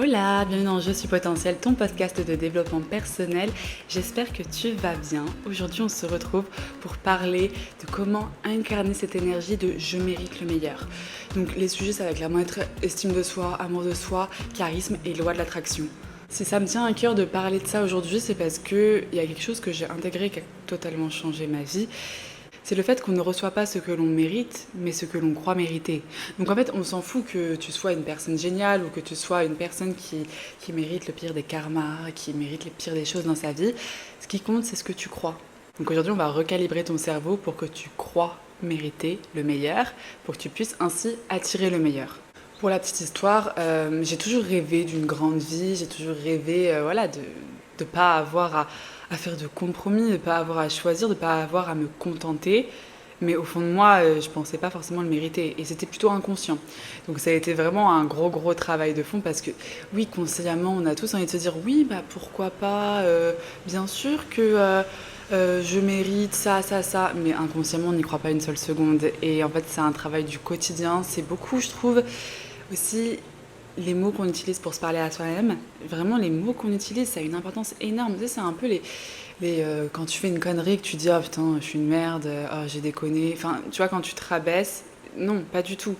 Hola, bienvenue dans Je suis potentiel, ton podcast de développement personnel. J'espère que tu vas bien. Aujourd'hui, on se retrouve pour parler de comment incarner cette énergie de je mérite le meilleur. Donc les sujets, ça va clairement être estime de soi, amour de soi, charisme et loi de l'attraction. Si ça me tient à cœur de parler de ça aujourd'hui, c'est parce qu'il y a quelque chose que j'ai intégré qui a totalement changé ma vie. C'est le fait qu'on ne reçoit pas ce que l'on mérite, mais ce que l'on croit mériter. Donc en fait, on s'en fout que tu sois une personne géniale ou que tu sois une personne qui mérite le pire des karmas, qui mérite les pires des choses dans sa vie. Ce qui compte, c'est ce que tu crois. Donc aujourd'hui, on va recalibrer ton cerveau pour que tu crois mériter le meilleur, pour que tu puisses ainsi attirer le meilleur. Pour la petite histoire, j'ai toujours rêvé d'une grande vie, j'ai toujours rêvé de ne pas avoir à faire de compromis, de ne pas avoir à choisir, de ne pas avoir à me contenter. Mais au fond de moi, je ne pensais pas forcément le mériter. Et c'était plutôt inconscient. Donc ça a été vraiment un gros travail de fond parce que oui, consciemment, on a tous envie de se dire oui, bah pourquoi pas, bien sûr que je mérite ça. Mais inconsciemment, on n'y croit pas une seule seconde. Et en fait, c'est un travail du quotidien. C'est beaucoup, je trouve, aussi les mots qu'on utilise pour se parler à soi-même. Vraiment, les mots qu'on utilise, ça a une importance énorme. Tu sais, c'est un peu quand tu fais une connerie, que tu dis oh putain, je suis une merde, oh j'ai déconné. Enfin, tu vois, quand tu te rabaisses, non, pas du tout.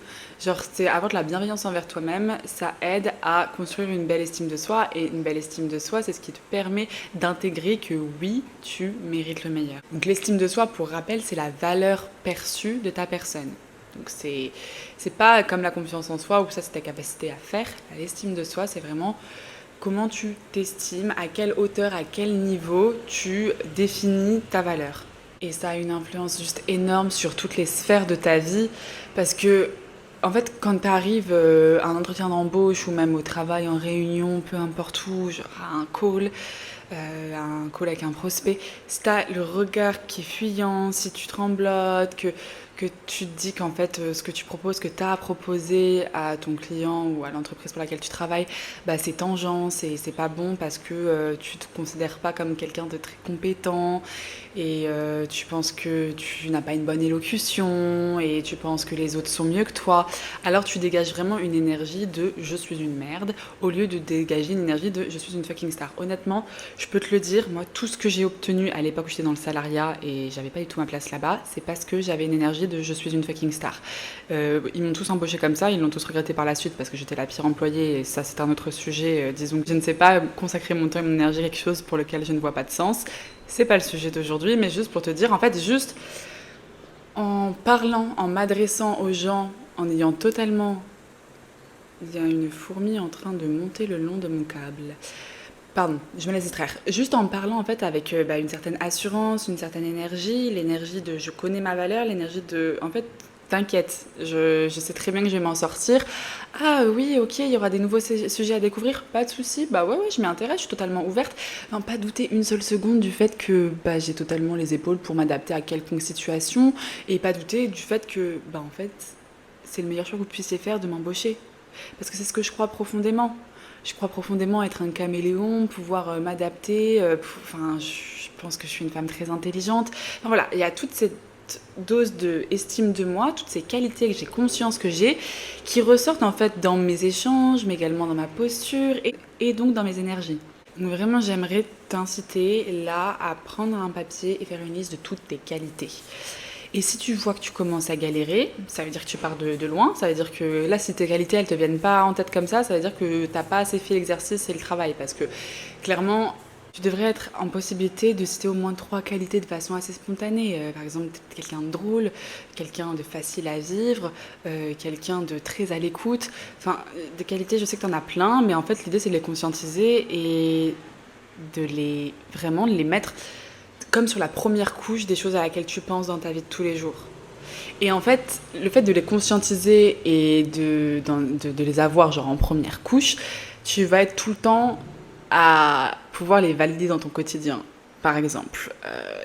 Genre, c'est avoir de la bienveillance envers toi-même, ça aide à construire une belle estime de soi. Et une belle estime de soi, c'est ce qui te permet d'intégrer que oui, tu mérites le meilleur. Donc, l'estime de soi, pour rappel, c'est la valeur perçue de ta personne. Donc c'est pas comme la confiance en soi où ça c'est ta capacité à faire. L'estime de soi, c'est vraiment comment tu t'estimes, à quelle hauteur, à quel niveau tu définis ta valeur. Et ça a une influence juste énorme sur toutes les sphères de ta vie parce que en fait, quand tu arrives à un entretien d'embauche ou même au travail, en réunion, peu importe où, genre à un call avec un prospect, si tu as le regard qui est fuyant, si tu tremblotes, que tu te dis qu'en fait, ce que tu proposes, que tu as à proposer à ton client ou à l'entreprise pour laquelle tu travailles, bah, c'est tangent, c'est pas bon parce que tu te considères pas comme quelqu'un de très compétent et tu penses que tu n'as pas une bonne élocution et tu penses que les autres sont mieux que toi, alors tu dégages vraiment une énergie de je suis une merde au lieu de dégager une énergie de je suis une fucking star. Honnêtement, je peux te le dire, moi, tout ce que j'ai obtenu à l'époque où j'étais dans le salariat et j'avais pas du tout ma place là-bas, c'est parce que j'avais une énergie de je suis une fucking star. Ils m'ont tous embauché comme ça, ils l'ont tous regretté par la suite parce que j'étais la pire employée et ça, c'est un autre sujet. Disons que je ne sais pas consacrer mon temps et mon énergie à quelque chose pour lequel je ne vois pas de sens. C'est pas le sujet d'aujourd'hui, mais juste pour te dire, en fait, juste en parlant, en m'adressant aux gens, en ayant totalement. Il y a une fourmi en train de monter le long de mon câble. Pardon, je me laisse distraire. Juste en parlant en fait avec une certaine assurance, une certaine énergie, l'énergie de je connais ma valeur, l'énergie de en fait t'inquiète, je sais très bien que je vais m'en sortir. Ah oui, ok, il y aura des nouveaux sujets à découvrir, pas de souci. Bah ouais, je m'y intéresse, je suis totalement ouverte. Enfin, pas douter une seule seconde du fait que bah, j'ai totalement les épaules pour m'adapter à quelconque situation et pas douter du fait que bah en fait c'est le meilleur choix que vous puissiez faire de m'embaucher. Parce que c'est ce que je crois profondément. Je crois profondément être un caméléon, pouvoir m'adapter. Enfin, je pense que je suis une femme très intelligente. Enfin, voilà, il y a toute cette dose d'estime de moi, toutes ces qualités que j'ai conscience que j'ai, qui ressortent en fait dans mes échanges, mais également dans ma posture et donc dans mes énergies. Donc vraiment, j'aimerais t'inciter là à prendre un papier et faire une liste de toutes tes qualités. Et si tu vois que tu commences à galérer, ça veut dire que tu pars de loin, ça veut dire que là, si tes qualités, elles te viennent pas en tête comme ça veut dire que t'as pas assez fait l'exercice et le travail. Parce que clairement, tu devrais être en possibilité de citer au moins 3 qualités de façon assez spontanée. Par exemple, quelqu'un de drôle, quelqu'un de facile à vivre, quelqu'un de très à l'écoute. Enfin, des qualités, je sais que tu en as plein, mais en fait, l'idée, c'est de les conscientiser et vraiment de les mettre comme sur la première couche des choses à laquelle tu penses dans ta vie de tous les jours. Et en fait, le fait de les conscientiser et de les avoir genre en première couche, tu vas être tout le temps à pouvoir les valider dans ton quotidien. Par exemple,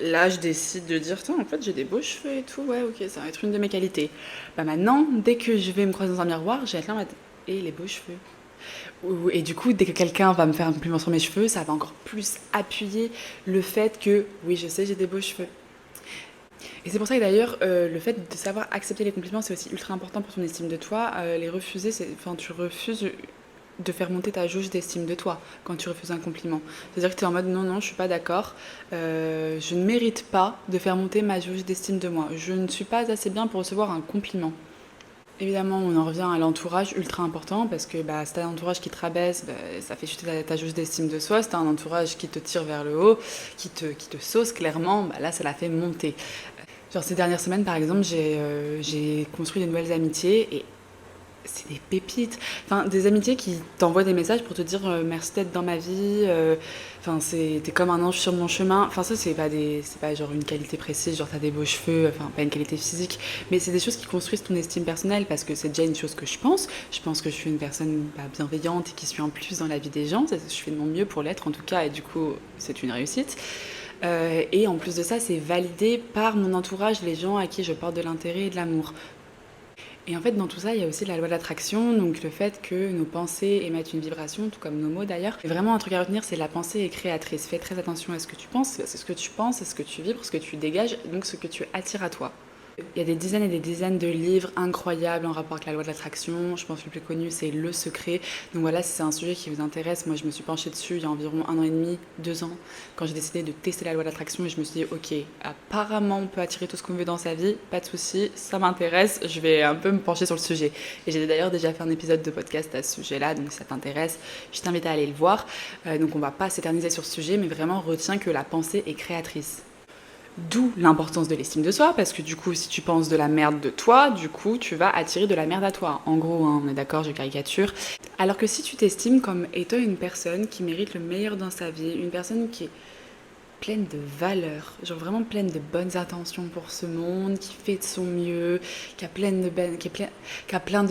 là je décide de dire, tiens, en fait j'ai des beaux cheveux et tout, ouais ok, ça va être une de mes qualités. Bah maintenant, dès que je vais me croiser dans un miroir, je vais être là en mode, et les beaux cheveux. Et du coup, dès que quelqu'un va me faire un compliment sur mes cheveux, ça va encore plus appuyer le fait que, oui, je sais, j'ai des beaux cheveux. Et c'est pour ça que d'ailleurs, le fait de savoir accepter les compliments, c'est aussi ultra important pour ton estime de toi. Les refuser, tu refuses de faire monter ta jauge d'estime de toi quand tu refuses un compliment. C'est-à-dire que tu es en mode non, je suis pas d'accord, je ne mérite pas de faire monter ma jauge d'estime de moi. Je ne suis pas assez bien pour recevoir un compliment. Évidemment, on en revient à l'entourage, ultra important, parce que si t'as un entourage qui te rabaisse, ça fait chuter ta jauge d'estime de soi. Si t'as un entourage qui te tire vers le haut, qui te sauce clairement, là ça la fait monter. Genre ces dernières semaines par exemple, j'ai construit de nouvelles amitiés et c'est des pépites. Enfin, des amitiés qui t'envoient des messages pour te dire merci d'être dans ma vie. Enfin, t'es comme un ange sur mon chemin. Enfin, ça, c'est pas genre une qualité précise, genre t'as des beaux cheveux, enfin, pas une qualité physique. Mais c'est des choses qui construisent ton estime personnelle parce que c'est déjà une chose que je pense. Je pense que je suis une personne bienveillante et qui suis en plus dans la vie des gens. Je fais de mon mieux pour l'être en tout cas et du coup, c'est une réussite. Et en plus de ça, c'est validé par mon entourage, les gens à qui je porte de l'intérêt et de l'amour. Et en fait, dans tout ça, il y a aussi la loi de l'attraction, donc le fait que nos pensées émettent une vibration, tout comme nos mots d'ailleurs. Et vraiment, un truc à retenir, c'est la pensée est créatrice. Fais très attention à ce que tu penses, c'est ce que tu penses, c'est ce que tu vibres, ce que tu dégages, donc ce que tu attires à toi. Il y a des dizaines et des dizaines de livres incroyables en rapport avec la loi de l'attraction. Je pense que le plus connu, c'est Le Secret. Donc voilà, si c'est un sujet qui vous intéresse, moi je me suis penchée dessus il y a environ 1 an et demi, 2 ans, quand j'ai décidé de tester la loi de l'attraction et je me suis dit, ok, apparemment on peut attirer tout ce qu'on veut dans sa vie, pas de souci, ça m'intéresse, je vais un peu me pencher sur le sujet. Et j'ai d'ailleurs déjà fait un épisode de podcast à ce sujet-là, donc si ça t'intéresse, je t'invite à aller le voir. Donc on va pas s'éterniser sur ce sujet, mais vraiment retiens que la pensée est créatrice. D'où l'importance de l'estime de soi, parce que du coup, si tu penses de la merde de toi, du coup, tu vas attirer de la merde à toi. En gros, on est d'accord, je caricature. Alors que si tu t'estimes comme étant une personne qui mérite le meilleur dans sa vie, une personne qui est pleine de valeurs, genre vraiment pleine de bonnes intentions pour ce monde, qui fait de son mieux, qui a plein de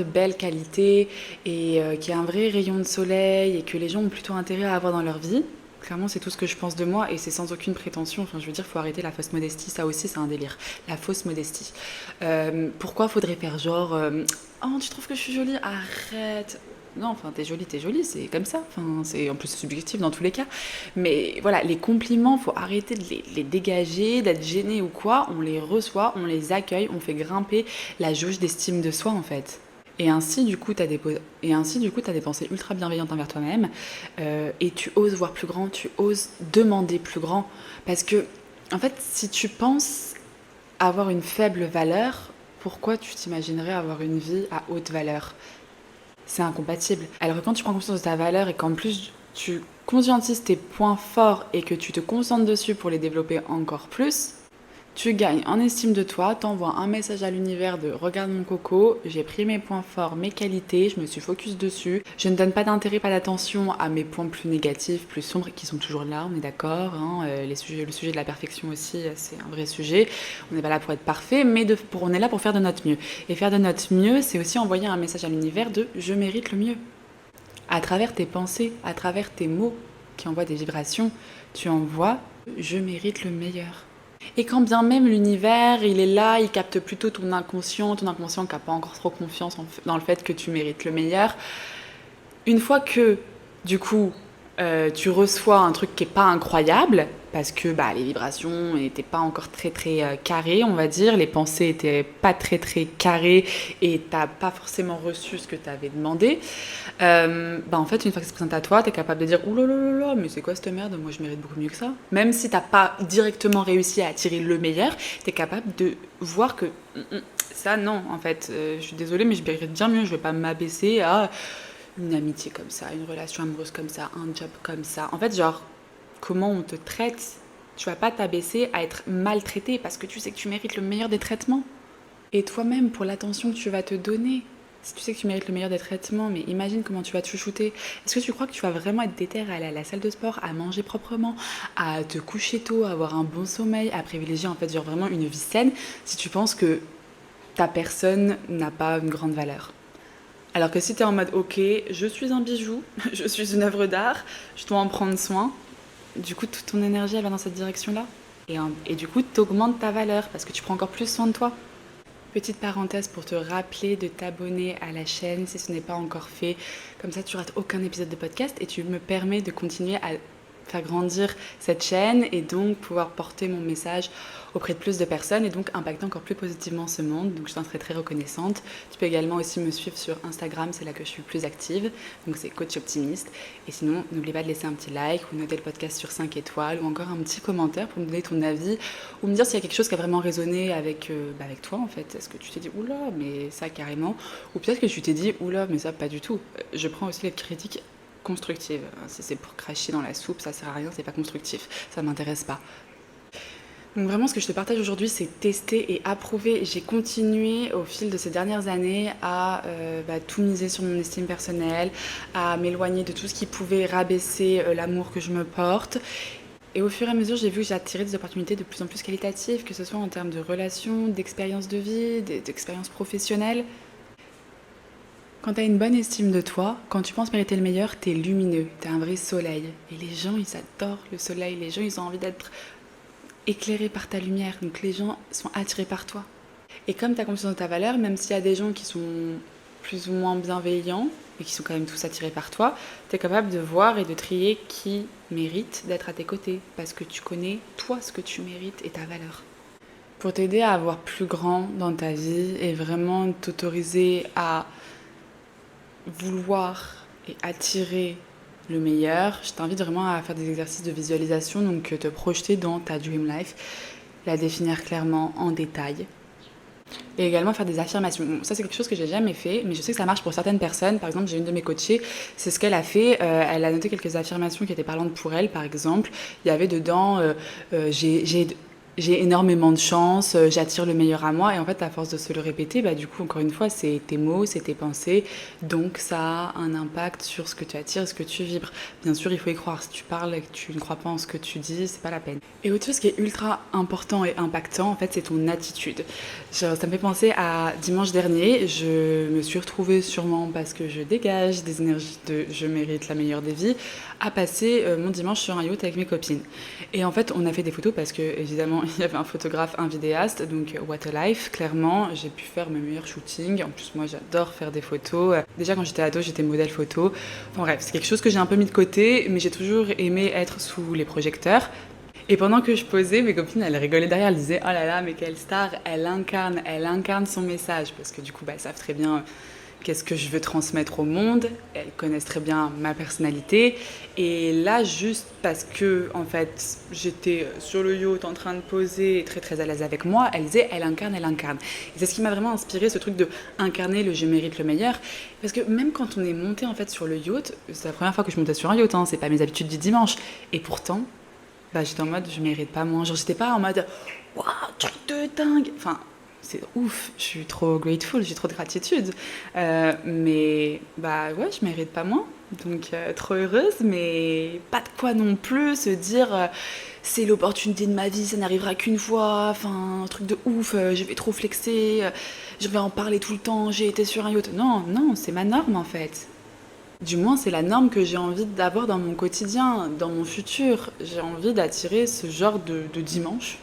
belles qualités et qui a un vrai rayon de soleil et que les gens ont plutôt intérêt à avoir dans leur vie. Clairement, c'est tout ce que je pense de moi et c'est sans aucune prétention. Enfin, je veux dire, faut arrêter la fausse modestie. Ça aussi, c'est un délire. La fausse modestie. Pourquoi faudrait faire genre oh, tu trouves que je suis jolie? Arrête. Non, enfin, t'es jolie, c'est comme ça. Enfin, en plus, c'est subjectif dans tous les cas. Mais voilà, les compliments, faut arrêter de les dégager, d'être gêné ou quoi. On les reçoit, on les accueille, on fait grimper la jauge d'estime de soi, en fait. Et ainsi, du coup, t'as des pensées ultra bienveillantes envers toi-même et tu oses voir plus grand, tu oses demander plus grand. Parce que, en fait, si tu penses avoir une faible valeur, pourquoi tu t'imaginerais avoir une vie à haute valeur? C'est incompatible. Alors que quand tu prends conscience de ta valeur et qu'en plus tu conscientises tes points forts et que tu te concentres dessus pour les développer encore plus, tu gagnes en estime de toi, t'envoies un message à l'univers de regarde mon coco, j'ai pris mes points forts, mes qualités, je me suis focus dessus. Je ne donne pas d'intérêt, pas d'attention à mes points plus négatifs, plus sombres, qui sont toujours là, on est d'accord. Hein, le sujet de la perfection aussi, c'est un vrai sujet. On n'est pas là pour être parfait, mais on est là pour faire de notre mieux. Et faire de notre mieux, c'est aussi envoyer un message à l'univers de je mérite le mieux. À travers tes pensées, à travers tes mots qui envoient des vibrations, tu envoies je mérite le meilleur. Et quand bien même l'univers, il est là, il capte plutôt ton inconscient qui n'a pas encore trop confiance dans le fait que tu mérites le meilleur. Une fois que, du coup, tu reçois un truc qui n'est pas incroyable, parce que les vibrations n'étaient pas encore très très carrées, on va dire, les pensées n'étaient pas très très carrées et tu n'as pas forcément reçu ce que tu avais demandé, en fait, une fois que ça se présente à toi, tu es capable de dire « Ouh là là là là, mais c'est quoi cette merde? Moi, je mérite beaucoup mieux que ça. » Même si tu n'as pas directement réussi à attirer le meilleur, tu es capable de voir que ça, non, en fait, je suis désolée, mais je mérite bien mieux. Je ne vais pas m'abaisser à une amitié comme ça, une relation amoureuse comme ça, un job comme ça. En fait, genre, comment on te traite, tu vas pas t'abaisser à être maltraité parce que tu sais que tu mérites le meilleur des traitements. Et toi-même, pour l'attention que tu vas te donner, si tu sais que tu mérites le meilleur des traitements, mais imagine comment tu vas te chouchouter. Est-ce que tu crois que tu vas vraiment être déter à aller à la salle de sport, à manger proprement, à te coucher tôt, à avoir un bon sommeil, à privilégier en fait genre vraiment une vie saine, si tu penses que ta personne n'a pas une grande valeur? Alors que si tu es en mode ok, je suis un bijou, je suis une œuvre d'art, je dois en prendre soin, du coup toute ton énergie elle va dans cette direction-là. Et du coup tu augmentes ta valeur parce que tu prends encore plus soin de toi. Petite parenthèse pour te rappeler de t'abonner à la chaîne si ce n'est pas encore fait. Comme ça tu rates aucun épisode de podcast et tu me permets de continuer à faire grandir cette chaîne et donc pouvoir porter mon message auprès de plus de personnes et donc impacter encore plus positivement ce monde. Donc je t'en serais très reconnaissante. Tu peux également aussi me suivre sur Instagram, c'est là que je suis plus active. Donc c'est Coach Optimiste. Et sinon, n'oublie pas de laisser un petit like ou noter le podcast sur 5 étoiles ou encore un petit commentaire pour me donner ton avis ou me dire s'il y a quelque chose qui a vraiment résonné avec toi en fait. Est-ce que tu t'es dit oula, mais ça carrément, ou peut-être que tu t'es dit oula, mais ça pas du tout. Je prends aussi les critiques constructives. Si c'est pour cracher dans la soupe, ça sert à rien, c'est pas constructif, ça m'intéresse pas. Donc vraiment, ce que je te partage aujourd'hui, c'est tester et approuver. J'ai continué au fil de ces dernières années à tout miser sur mon estime personnelle, à m'éloigner de tout ce qui pouvait rabaisser l'amour que je me porte. Et au fur et à mesure, j'ai vu que j'ai attiré des opportunités de plus en plus qualitatives, que ce soit en termes de relations, d'expériences de vie, d'expériences professionnelles. Quand tu as une bonne estime de toi, quand tu penses mériter le meilleur, tu es lumineux, tu es un vrai soleil. Et les gens, ils adorent le soleil, les gens, ils ont envie d'être éclairés par ta lumière, donc les gens sont attirés par toi. Et comme tu as confiance en ta valeur, même s'il y a des gens qui sont plus ou moins bienveillants, et qui sont quand même tous attirés par toi, tu es capable de voir et de trier qui mérite d'être à tes côtés, parce que tu connais toi ce que tu mérites et ta valeur. Pour t'aider à avoir plus grand dans ta vie et vraiment t'autoriser à vouloir et attirer le meilleur, je t'invite vraiment à faire des exercices de visualisation, donc te projeter dans ta dream life, la définir clairement en détail. Et également faire des affirmations. Bon, ça c'est quelque chose que j'ai jamais fait, mais je sais que ça marche pour certaines personnes. Par exemple, j'ai une de mes coachées, c'est ce qu'elle a fait. Elle a noté quelques affirmations qui étaient parlantes pour elle. Par exemple, il y avait dedans j'ai énormément de chance, j'attire le meilleur à moi. Et en fait, à force de se le répéter, du coup, encore une fois, c'est tes mots, c'est tes pensées. Donc, ça a un impact sur ce que tu attires, ce que tu vibres. Bien sûr, il faut y croire. Si tu parles et que tu ne crois pas en ce que tu dis, c'est pas la peine. Et autre chose qui est ultra important et impactant, en fait, c'est ton attitude. Ça me fait penser à dimanche dernier. Je me suis retrouvée sûrement parce que je dégage des énergies de je mérite la meilleure des vies, à passer mon dimanche sur un yacht avec mes copines. Et en fait, on a fait des photos parce que, évidemment, il y avait un photographe, un vidéaste, donc What a Life, clairement, j'ai pu faire mes meilleurs shootings. En plus, moi, j'adore faire des photos. Déjà, quand j'étais ado, j'étais modèle photo. Enfin bref, c'est quelque chose que j'ai un peu mis de côté, mais j'ai toujours aimé être sous les projecteurs. Et pendant que je posais, mes copines, elles rigolaient derrière, elles disaient « Oh là là, mais quelle star, elle incarne son message », parce que du coup, elles savent très bien qu'est-ce que je veux transmettre au monde, elles connaissent très bien ma personnalité. Et là, juste parce que, en fait, j'étais sur le yacht en train de poser, très très à l'aise avec moi, elles disaient elle incarne. Et c'est ce qui m'a vraiment inspiré, ce truc de incarner le je mérite le meilleur. Parce que même quand on est monté en fait sur le yacht, c'est la première fois que je montais sur un yacht, c'est pas mes habitudes du dimanche. Et pourtant, j'étais en mode je mérite pas moins. Genre, j'étais pas en mode waouh, truc de dingue. Enfin, c'est ouf, je suis trop grateful, j'ai trop de gratitude. Mais je mérite pas moins. Donc trop heureuse, mais pas de quoi non plus se dire c'est l'opportunité de ma vie, ça n'arrivera qu'une fois, enfin un truc de ouf, je vais trop flexer, je vais en parler tout le temps, j'ai été sur un yacht. Non, c'est ma norme en fait. Du moins, c'est la norme que j'ai envie d'avoir dans mon quotidien, dans mon futur. J'ai envie d'attirer ce genre de dimanche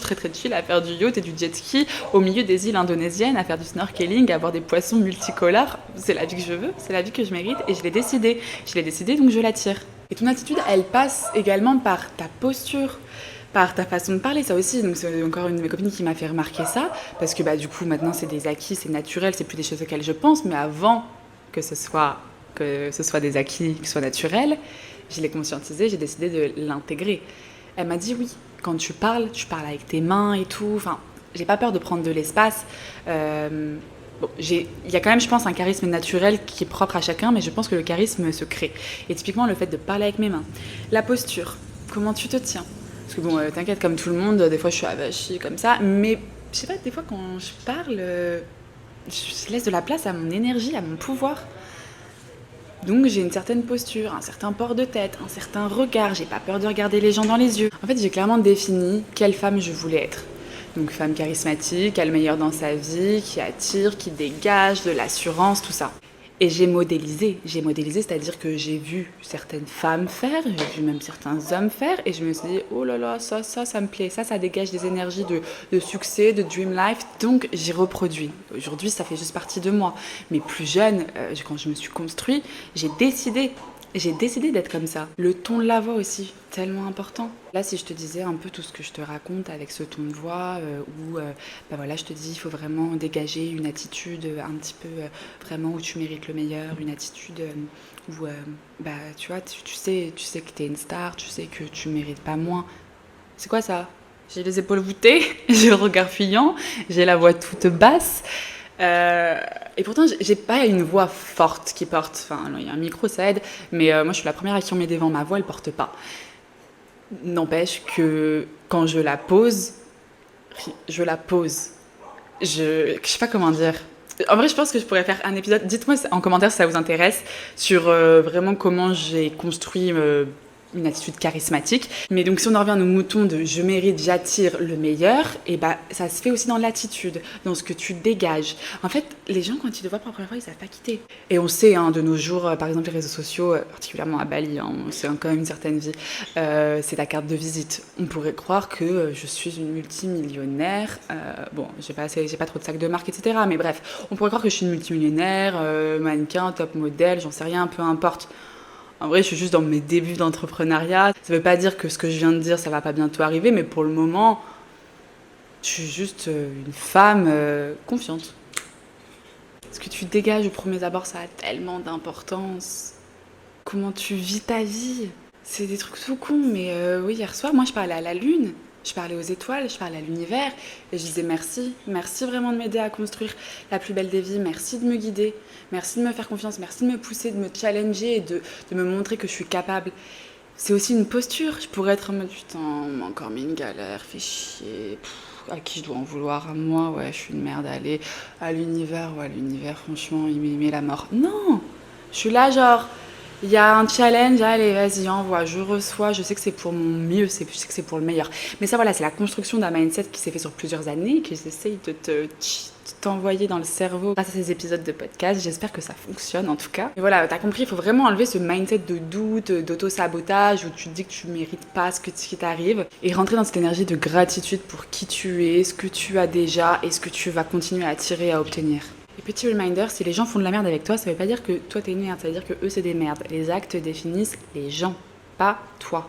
très très chill, à faire du yacht et du jet ski au milieu des îles indonésiennes, à faire du snorkeling, à voir des poissons multicolores. C'est la vie que je veux, c'est la vie que je mérite et je l'ai décidé. Donc je l'attire. Et ton attitude, elle passe également par ta posture, par ta façon de parler, ça aussi. Donc c'est encore une de mes copines qui m'a fait remarquer ça, parce que du coup maintenant c'est des acquis, c'est naturel, c'est plus des choses auxquelles je pense, mais avant que ce soit des acquis, que ce soit naturel, je l'ai conscientisé, j'ai décidé de l'intégrer. Elle m'a dit oui, quand tu parles avec tes mains et tout, enfin, j'ai pas peur de prendre de l'espace. Il y a quand même, je pense, un charisme naturel qui est propre à chacun, mais je pense que le charisme se crée. Et typiquement, le fait de parler avec mes mains, la posture, comment tu te tiens. Parce que t'inquiète, comme tout le monde, des fois je suis avachie comme ça, mais je sais pas, des fois quand je parle, je laisse de la place à mon énergie, à mon pouvoir. Donc j'ai une certaine posture, un certain port de tête, un certain regard, j'ai pas peur de regarder les gens dans les yeux. En fait, j'ai clairement défini quelle femme je voulais être. Donc femme charismatique, qui a le meilleur dans sa vie, qui attire, qui dégage, de l'assurance, tout ça. Et j'ai modélisé, c'est-à-dire que j'ai vu certaines femmes faire, j'ai vu même certains hommes faire, et je me suis dit, oh là là, ça me plaît, ça dégage des énergies de succès, de dream life, donc j'ai reproduit. Aujourd'hui, ça fait juste partie de moi. Mais plus jeune, quand je me suis construit, j'ai décidé J'ai décidé d'être comme ça. Le ton de la voix aussi, tellement important. Là, si je te disais un peu tout ce que je te raconte avec ce ton de voix, je te dis, il faut vraiment dégager une attitude un petit peu vraiment où tu mérites le meilleur, une attitude où, tu vois, tu sais que t'es une star, tu sais que tu mérites pas moins. C'est quoi ça ? J'ai les épaules voûtées, j'ai le regard fuyant, j'ai la voix toute basse. Et pourtant, j'ai pas une voix forte qui porte. Enfin, il y a un micro, ça aide. Mais moi, je suis la première à qui on met devant. Ma voix, elle porte pas. N'empêche que quand je la pose. Je sais pas comment dire. En vrai, je pense que je pourrais faire un épisode. Dites-moi en commentaire si ça vous intéresse sur vraiment comment j'ai construit une attitude charismatique. Mais donc si on en revient à nos moutons de je mérite, j'attire le meilleur, et ça se fait aussi dans l'attitude, dans ce que tu dégages. En fait, les gens, quand ils te voient pour la première fois, ils savent pas quitter. Et on sait, de nos jours, par exemple les réseaux sociaux, particulièrement à Bali, c'est quand même une certaine vie, c'est ta carte de visite. On pourrait croire que je suis une multimillionnaire. J'ai pas trop de sacs de marque, etc. Mais bref, on pourrait croire que je suis une multimillionnaire, mannequin, top modèle, j'en sais rien, peu importe. En vrai, je suis juste dans mes débuts d'entrepreneuriat. Ça veut pas dire que ce que je viens de dire, ça va pas bientôt arriver, mais pour le moment, je suis juste une femme confiante. Ce que tu dégages au premier abord, ça a tellement d'importance. Comment tu vis ta vie ? C'est des trucs tout cons, mais oui, hier soir, moi, je parlais à la lune. Je parlais aux étoiles, je parlais à l'univers, et je disais merci vraiment de m'aider à construire la plus belle des vies, merci de me guider, merci de me faire confiance, merci de me pousser, de me challenger et de me montrer que je suis capable. C'est aussi une posture, je pourrais être en mode putain, on m'a encore mis une galère, fait chier, à qui je dois en vouloir, à moi, ouais, je suis une merde, allez, à l'univers, franchement, il met la mort. Non, je suis là genre... Il y a un challenge, allez, vas-y, envoie, je reçois, je sais que c'est pour mon mieux, je sais que c'est pour le meilleur. Mais ça, voilà, c'est la construction d'un mindset qui s'est fait sur plusieurs années, que j'essaye de t'envoyer dans le cerveau grâce à ces épisodes de podcast. J'espère que ça fonctionne, en tout cas. Et voilà, t'as compris, il faut vraiment enlever ce mindset de doute, d'auto-sabotage, où tu te dis que tu mérites pas ce qui t'arrive, et rentrer dans cette énergie de gratitude pour qui tu es, ce que tu as déjà, et ce que tu vas continuer à attirer, à obtenir. Et petit reminder, si les gens font de la merde avec toi, ça veut pas dire que toi t'es une merde, ça veut dire que eux c'est des merdes. Les actes définissent les gens, pas toi.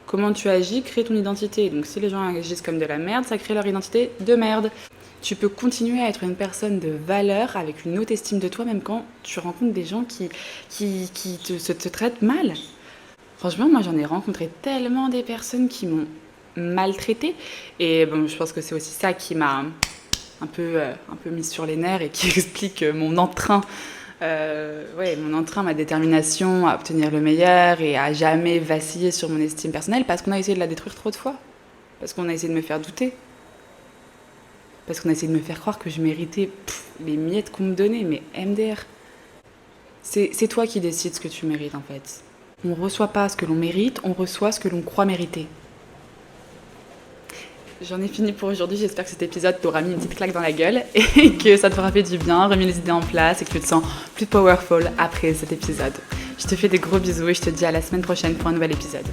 Comment tu agis crée ton identité. Donc si les gens agissent comme de la merde, ça crée leur identité de merde. Tu peux continuer à être une personne de valeur avec une haute estime de toi, même quand tu rencontres des gens qui te traitent mal. Franchement, moi j'en ai rencontré tellement des personnes qui m'ont maltraitée. Et bon, je pense que c'est aussi ça qui m'a un peu mise sur les nerfs et qui explique mon entrain, ma détermination à obtenir le meilleur et à jamais vaciller sur mon estime personnelle, parce qu'on a essayé de la détruire trop de fois, parce qu'on a essayé de me faire douter, parce qu'on a essayé de me faire croire que je méritais les miettes qu'on me donnait, mais MDR. C'est toi qui décides ce que tu mérites en fait. On ne reçoit pas ce que l'on mérite, on reçoit ce que l'on croit mériter. J'en ai fini pour aujourd'hui, j'espère que cet épisode t'aura mis une petite claque dans la gueule et que ça te fera fait du bien, remis les idées en place et que tu te sens plus powerful après cet épisode. Je te fais des gros bisous et je te dis à la semaine prochaine pour un nouvel épisode.